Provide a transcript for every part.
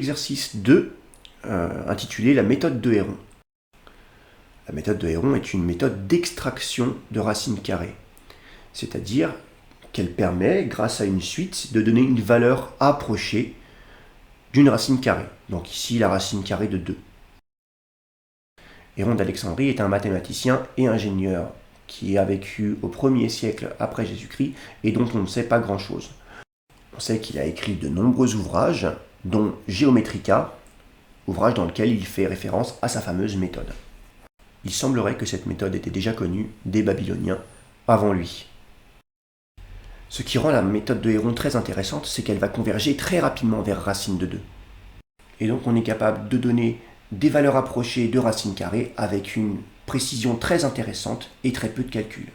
l'exercice 2 intitulé la méthode de Héron. La méthode de Héron est une méthode d'extraction de racines carrées, c'est-à-dire qu'elle permet, grâce à une suite, de donner une valeur approchée d'une racine carrée. Donc ici, la racine carrée de 2. Héron d'Alexandrie est un mathématicien et ingénieur qui a vécu au 1er siècle après Jésus-Christ et dont on ne sait pas grand-chose. On sait qu'il a écrit de nombreux ouvrages, dont Geometrica, ouvrage dans lequel il fait référence à sa fameuse méthode. Il semblerait que cette méthode était déjà connue des Babyloniens avant lui. Ce qui rend la méthode de Héron très intéressante, c'est qu'elle va converger très rapidement vers racine de 2. Et donc on est capable de donner des valeurs approchées de racines carrées avec une précision très intéressante et très peu de calculs.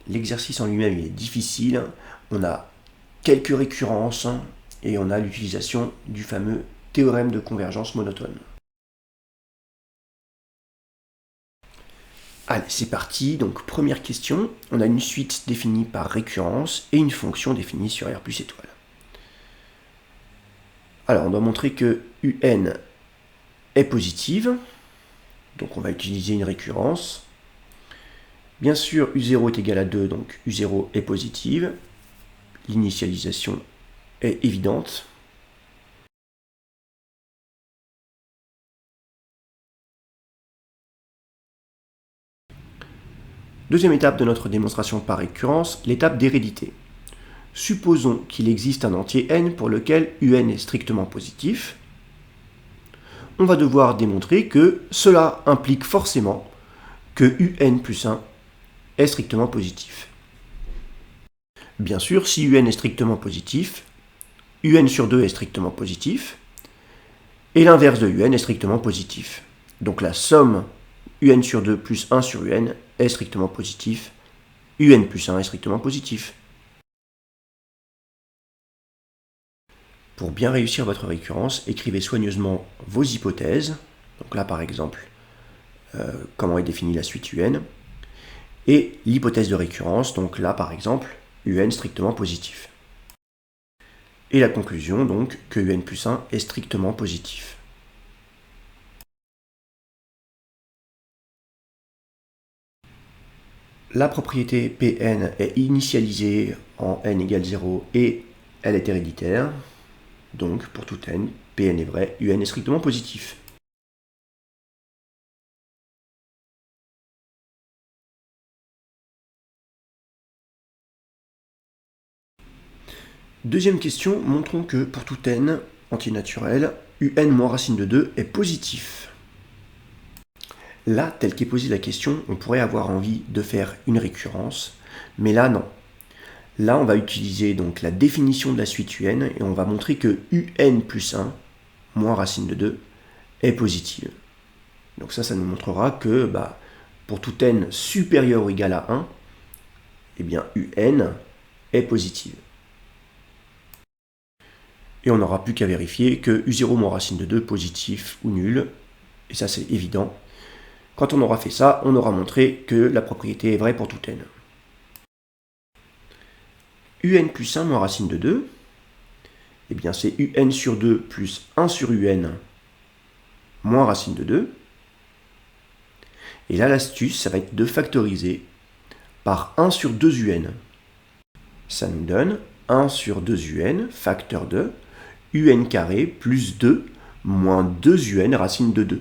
L'exercice en lui-même est difficile, on a quelques récurrences et on a l'utilisation du fameux théorème de convergence monotone. Allez, c'est parti. Donc, première question. On a une suite définie par récurrence et une fonction définie sur R plus étoile. Alors, on doit montrer que UN est positive. Donc, on va utiliser une récurrence. Bien sûr, U0 est égal à 2, donc U0 est positive. L'initialisation est évidente. Deuxième étape de notre démonstration par récurrence, l'étape d'hérédité. Supposons qu'il existe un entier n pour lequel un est strictement positif. On va devoir démontrer que cela implique forcément que un plus 1 est strictement positif. Bien sûr, si un est strictement positif, un sur 2 est strictement positif, et l'inverse de un est strictement positif. Donc la somme un sur 2 plus 1 sur un est strictement positif, un plus 1 est strictement positif. Pour bien réussir votre récurrence, écrivez soigneusement vos hypothèses. Donc là, par exemple, comment est définie la suite un. Et l'hypothèse de récurrence, donc là, par exemple, un strictement positif. Et la conclusion, donc, que un plus 1 est strictement positif. La propriété Pn est initialisée en n égale 0 et elle est héréditaire. Donc, pour tout n, Pn est vrai, un est strictement positif. Deuxième question, montrons que pour tout n entier naturel, un moins racine de 2 est positif. Là, tel qu'est posée la question, on pourrait avoir envie de faire une récurrence, mais là, non. Là, on va utiliser donc la définition de la suite un et on va montrer que un plus 1, moins racine de 2, est positive. Donc ça nous montrera que pour tout n supérieur ou égal à 1, eh bien un est positive. Et on n'aura plus qu'à vérifier que u0 moins racine de 2 positif ou nul, et ça c'est évident. Quand on aura fait ça, on aura montré que la propriété est vraie pour tout n. Un plus 1 moins racine de 2, eh bien c'est un sur 2 plus 1 sur un moins racine de 2. Et là, l'astuce, ça va être de factoriser par 1 sur 2 un. Ça nous donne 1 sur 2 un, facteur de un carré plus 2 moins 2 un racine de 2.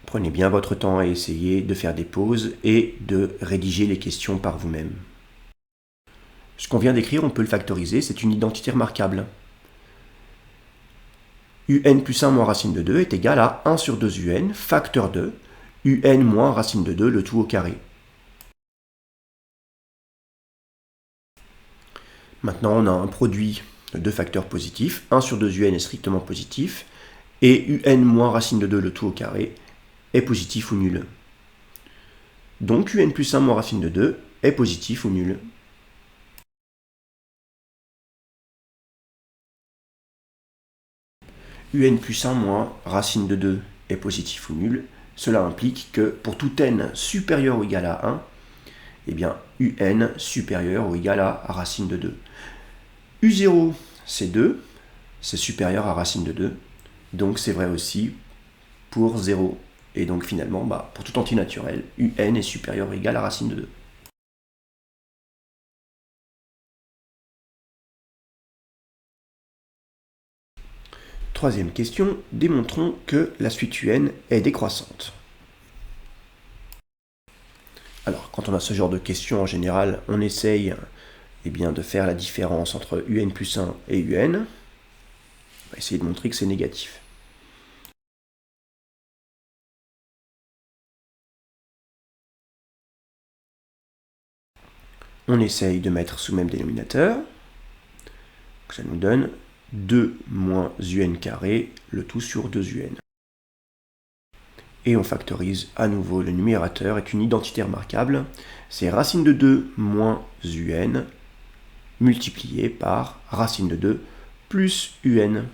Prenez bien votre temps à essayer de faire des pauses et de rédiger les questions par vous-même. Ce qu'on vient d'écrire, on peut le factoriser, c'est une identité remarquable. Un plus 1 moins racine de 2 est égal à 1 sur 2 un, facteur de un moins racine de 2, le tout au carré. Maintenant, on a un produit de deux facteurs positifs. 1 sur 2 un est strictement positif, et un moins racine de 2, le tout au carré, est positif ou nul. Donc un plus 1 moins racine de 2 est positif ou nul. Un plus 1 moins racine de 2 est positif ou nul. Cela implique que pour tout n supérieur ou égal à 1, eh bien un supérieur ou égal à racine de 2. U0, c'est 2, c'est supérieur à racine de 2, donc c'est vrai aussi pour 0. Et donc finalement, pour tout entier naturel, un est supérieur ou égal à racine de 2. Troisième question, démontrons que la suite un est décroissante. Alors, quand on a ce genre de questions, en général, on essaye de faire la différence entre un plus 1 et un. On va essayer de montrer que c'est négatif. On essaye de mettre sous même dénominateur. Ça nous donne 2 moins un carré, le tout sur 2un. Et on factorise à nouveau. Le numérateur est une identité remarquable. C'est racine de 2 moins un multiplié par racine de 2 plus un.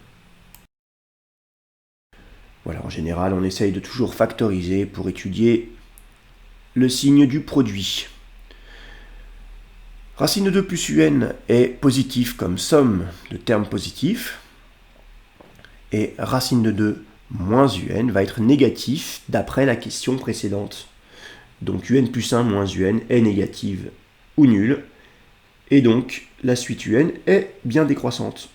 Voilà, en général, on essaye de toujours factoriser pour étudier le signe du produit. Racine de 2 plus un est positif comme somme de termes positifs. Et racine de 2 moins un va être négatif d'après la question précédente. Donc un plus 1 moins un est négative ou nulle. Et donc la suite un est bien décroissante.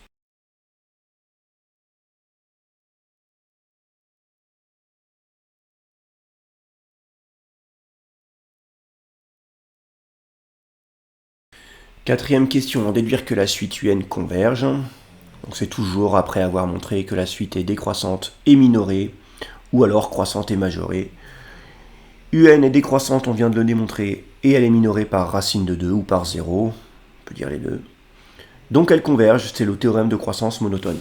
Quatrième question, déduire que la suite un converge. Donc c'est toujours après avoir montré que la suite est décroissante et minorée, ou alors croissante et majorée. Un est décroissante, on vient de le démontrer, et elle est minorée par racine de 2 ou par 0, on peut dire les deux. Donc elle converge, c'est le théorème de croissance monotone.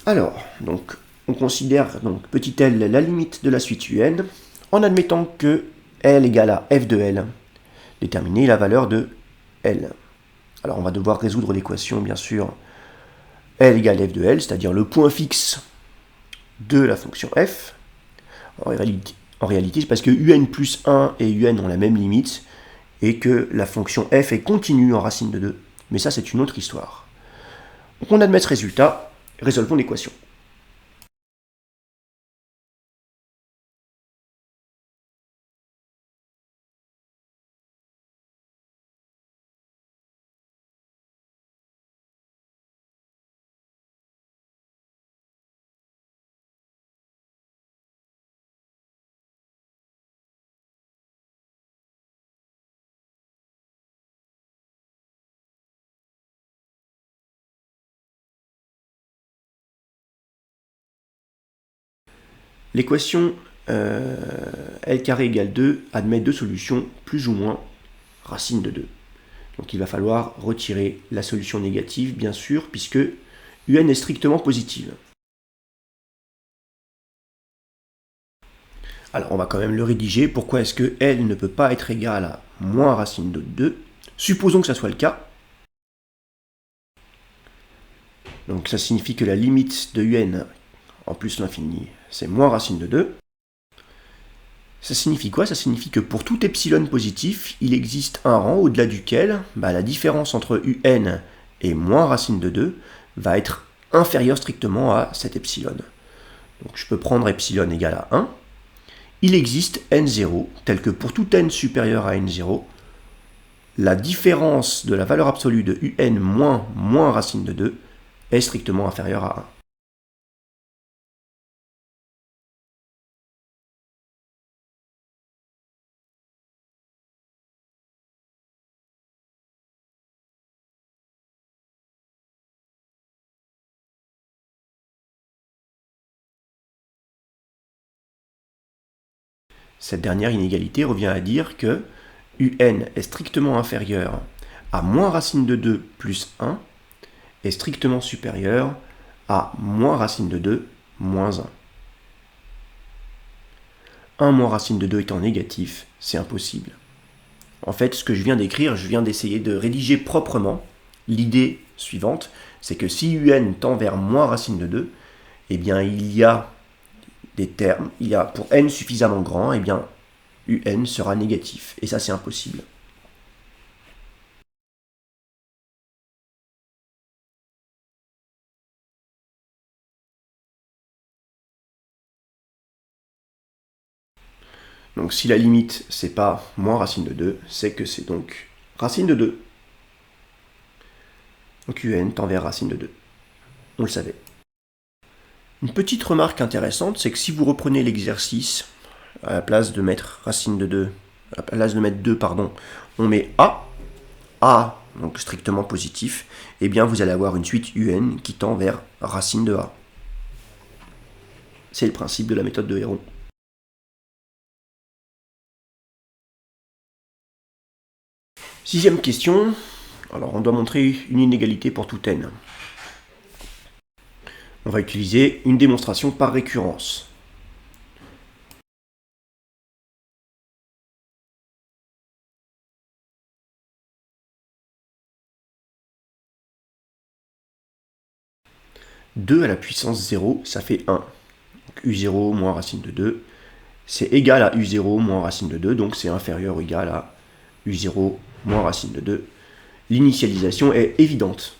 Alors, donc, on considère donc petit l la limite de la suite un en admettant que L égale à f de L. Déterminer la valeur de L. Alors on va devoir résoudre l'équation, bien sûr, L égale f de L, c'est-à-dire le point fixe de la fonction f. En réalité, c'est parce que un plus 1 et un ont la même limite, et que la fonction f est continue en racine de 2. Mais ça, c'est une autre histoire. Donc on admet ce résultat, résolvons l'équation. L'équation L carré égale 2 admet deux solutions plus ou moins racine de 2. Donc il va falloir retirer la solution négative, bien sûr, puisque un est strictement positive. Alors on va quand même le rédiger. Pourquoi est-ce que L ne peut pas être égal à moins racine de 2? Supposons que ça soit le cas. Donc ça signifie que la limite de un en plus l'infini, c'est moins racine de 2. Ça signifie quoi? Ça signifie que pour tout epsilon positif, il existe un rang au-delà duquel la différence entre un et moins racine de 2 va être inférieure strictement à cet epsilon. Donc je peux prendre epsilon égal à 1. Il existe n0, tel que pour tout n supérieur à n0, la différence de la valeur absolue de un moins racine de 2 est strictement inférieure à 1. Cette dernière inégalité revient à dire que un est strictement inférieur à moins racine de 2 plus 1 est strictement supérieur à moins racine de 2 moins 1. 1 moins racine de 2 étant négatif, c'est impossible. En fait, ce que je viens d'écrire, je viens d'essayer de rédiger proprement l'idée suivante, c'est que si un tend vers moins racine de 2, eh bien il y a des termes, il y a pour n suffisamment grand, eh bien un sera négatif. Et ça, c'est impossible. Donc si la limite, c'est pas moins racine de 2, c'est que c'est donc racine de 2. Donc un tend vers racine de 2. On le savait. Une petite remarque intéressante, c'est que si vous reprenez l'exercice, à la place de mettre racine de 2, à la place de mettre 2, pardon, on met A, donc strictement positif, eh bien vous allez avoir une suite un qui tend vers racine de A. C'est le principe de la méthode de Héron. Sixième question, alors on doit montrer une inégalité pour tout n. On va utiliser une démonstration par récurrence. « 2 à la puissance 0, ça fait 1. Donc u0 moins racine de 2, c'est égal à u0 moins racine de 2, donc c'est inférieur ou égal à u0 moins racine de 2. L'initialisation est évidente.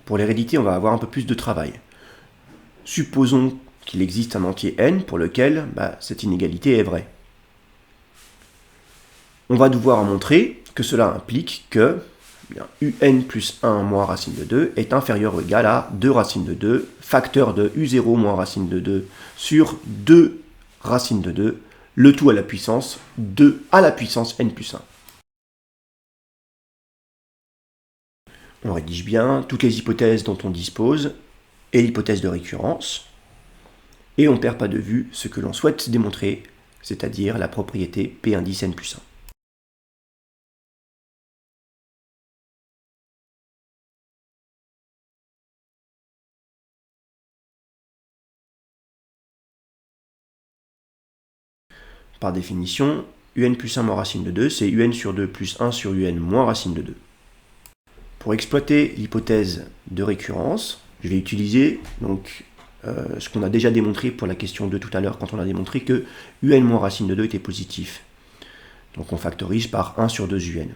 Pour l'hérédité, on va avoir un peu plus de travail. Supposons qu'il existe un entier n pour lequel cette inégalité est vraie. On va devoir montrer que cela implique que un plus 1 moins racine de 2 est inférieur ou égal à 2 racines de 2, facteur de u0 moins racine de 2 sur 2 racines de 2, le tout à la puissance 2 à la puissance n plus 1. On rédige bien toutes les hypothèses dont on dispose et l'hypothèse de récurrence, et on ne perd pas de vue ce que l'on souhaite démontrer, c'est-à-dire la propriété P indice n plus 1. Par définition, un plus 1 moins racine de 2, c'est un sur 2 plus 1 sur un moins racine de 2. Pour exploiter l'hypothèse de récurrence, je vais utiliser ce qu'on a déjà démontré pour la question 2 tout à l'heure, quand on a démontré que un moins racine de 2 était positif. Donc on factorise par 1 sur 2 un.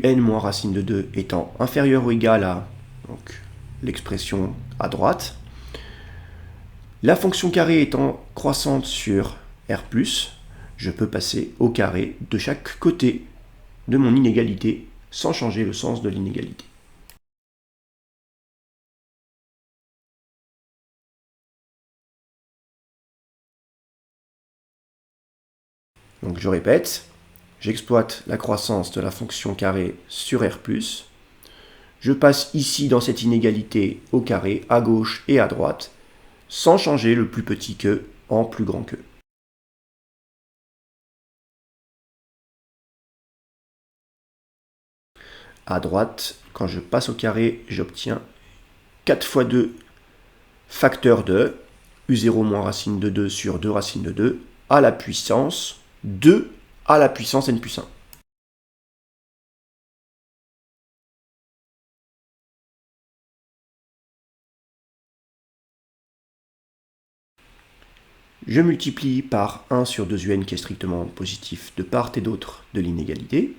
Un moins racine de 2 étant inférieur ou égal à l'expression à droite, la fonction carrée étant croissante sur R+, je peux passer au carré de chaque côté de mon inégalité sans changer le sens de l'inégalité. Donc je répète, j'exploite la croissance de la fonction carrée sur R+, je passe ici dans cette inégalité au carré, à gauche et à droite, sans changer le plus petit que en plus grand que. À droite, quand je passe au carré, j'obtiens 4 fois 2 facteur de u0 moins racine de 2 sur 2 racine de 2 à la puissance 2 à la puissance n plus 1. Je multiplie par 1 sur 2un qui est strictement positif de part et d'autre de l'inégalité.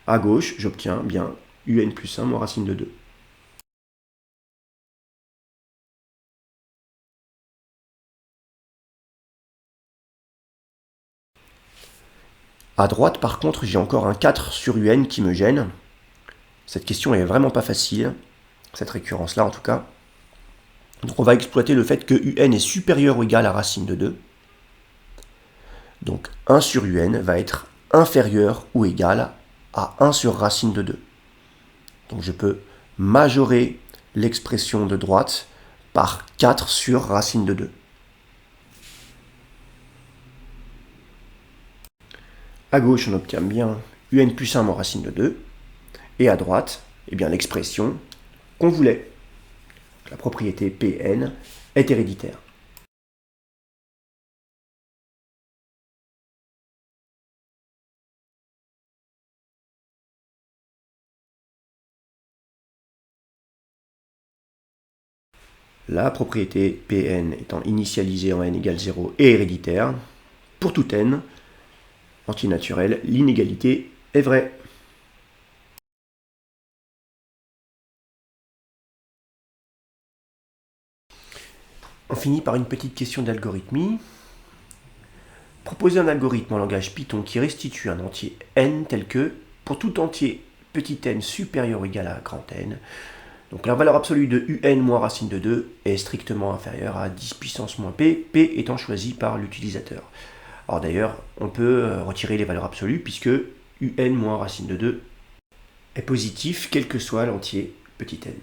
À gauche, j'obtiens bien un plus 1 moins racine de 2. À droite, par contre, j'ai encore un 4 sur un qui me gêne. Cette question est vraiment pas facile, cette récurrence-là en tout cas. Donc on va exploiter le fait que un est supérieur ou égal à racine de 2. Donc 1 sur un va être inférieur ou égal à 1 sur racine de 2. Donc je peux majorer l'expression de droite par 4 sur racine de 2. À gauche, on obtient bien un plus 1 moins racine de 2. Et à droite, eh bien l'expression qu'on voulait. La propriété Pn est héréditaire. La propriété Pn étant initialisée en n égale 0 et héréditaire, pour tout n entier naturel, l'inégalité est vraie. On finit par une petite question d'algorithmie. Proposer un algorithme en langage Python qui restitue un entier n tel que, pour tout entier petit n supérieur ou égal à grand n, donc la valeur absolue de un moins racine de 2 est strictement inférieure à 10 puissance moins p, p étant choisi par l'utilisateur. Alors d'ailleurs, on peut retirer les valeurs absolues puisque un moins racine de 2 est positif quel que soit l'entier petit n.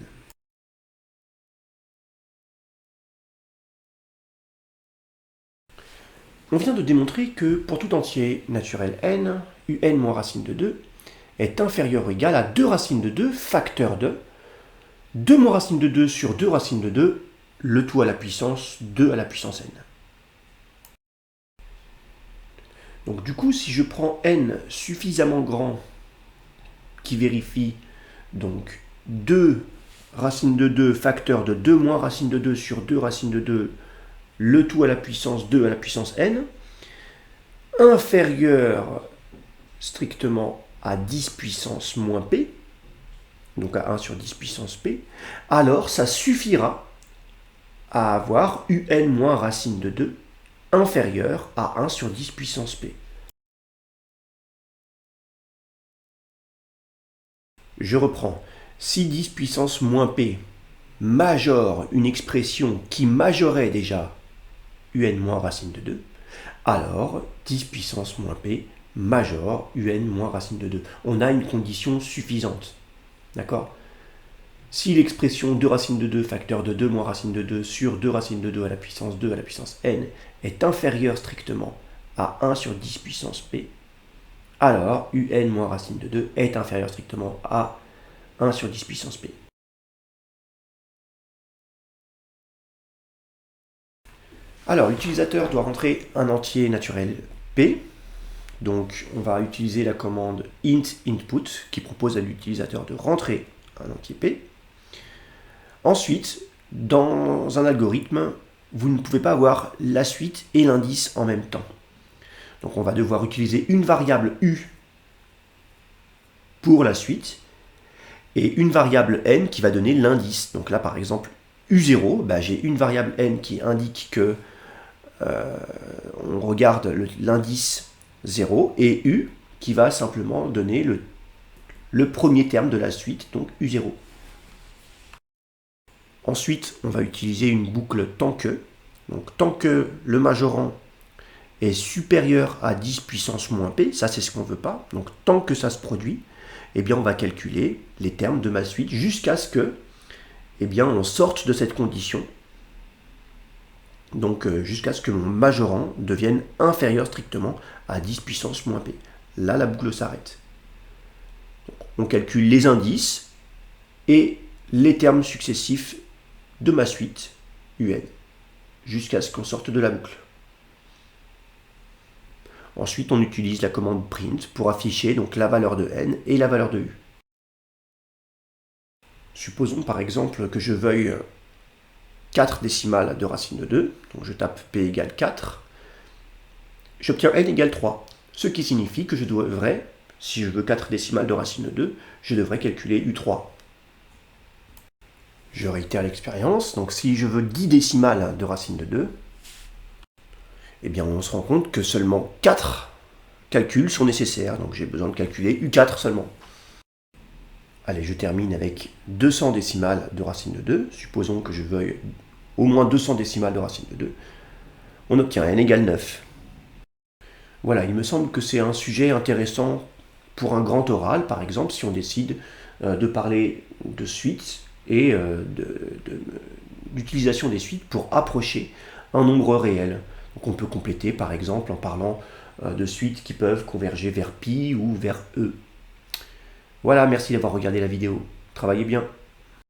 On vient de démontrer que pour tout entier naturel n, un moins racine de 2 est inférieur ou égal à 2 racines de 2 facteur de 2 moins racine de 2 sur 2 racines de 2, le tout à la puissance 2 à la puissance n. Donc du coup, si je prends n suffisamment grand qui vérifie donc 2 racines de 2 facteur de 2 moins racine de 2 sur 2 racines de 2, le tout à la puissance 2 à la puissance n, inférieur strictement à 10 puissance moins p, donc à 1 sur 10 puissance p, alors ça suffira à avoir un moins racine de 2 inférieur à 1 sur 10 puissance p. Je reprends. Si 10 puissance moins p majore une expression qui majorait déjà un moins racine de 2, alors 10 puissance moins p majore un moins racine de 2. On a une condition suffisante. D'accord ? Si l'expression 2 racine de 2 facteur de 2 moins racine de 2 sur 2 racine de 2 à la puissance 2 à la puissance n est inférieure strictement à 1 sur 10 puissance p, alors un moins racine de 2 est inférieur strictement à 1 sur 10 puissance p. Alors l'utilisateur doit rentrer un entier naturel p. Donc on va utiliser la commande int input qui propose à l'utilisateur de rentrer un entier p. Ensuite, dans un algorithme, vous ne pouvez pas avoir la suite et l'indice en même temps. Donc on va devoir utiliser une variable u pour la suite et une variable n qui va donner l'indice. Donc là par exemple u0, j'ai une variable n qui indique que on regarde l'indice 0 et u qui va simplement donner le premier terme de la suite, donc u0. Ensuite, on va utiliser une boucle tant que. Donc tant que le majorant est supérieur à 10 puissance moins p, ça c'est ce qu'on ne veut pas. Donc tant que ça se produit, eh bien on va calculer les termes de ma suite jusqu'à ce que on sorte de cette condition. Donc jusqu'à ce que mon majorant devienne inférieur strictement à 10 puissance moins p. Là, la boucle s'arrête. On calcule les indices et les termes successifs de ma suite un jusqu'à ce qu'on sorte de la boucle. Ensuite, on utilise la commande print pour afficher donc la valeur de n et la valeur de u. Supposons par exemple que je veuille 4 décimales de racine de 2, donc je tape p égale 4, j'obtiens n égale 3, ce qui signifie que je devrais, si je veux 4 décimales de racine de 2, je devrais calculer u3. Je réitère l'expérience, donc si je veux 10 décimales de racine de 2, on se rend compte que seulement 4 calculs sont nécessaires, donc j'ai besoin de calculer u4 seulement. Allez, je termine avec 200 décimales de racine de 2. Supposons que je veuille au moins 200 décimales de racine de 2. On obtient n égale 9. Voilà, il me semble que c'est un sujet intéressant pour un grand oral, par exemple, si on décide de parler de suites et d'utilisation des suites pour approcher un nombre réel. Donc on peut compléter par exemple en parlant de suites qui peuvent converger vers pi ou vers e. Voilà, merci d'avoir regardé la vidéo. Travaillez bien.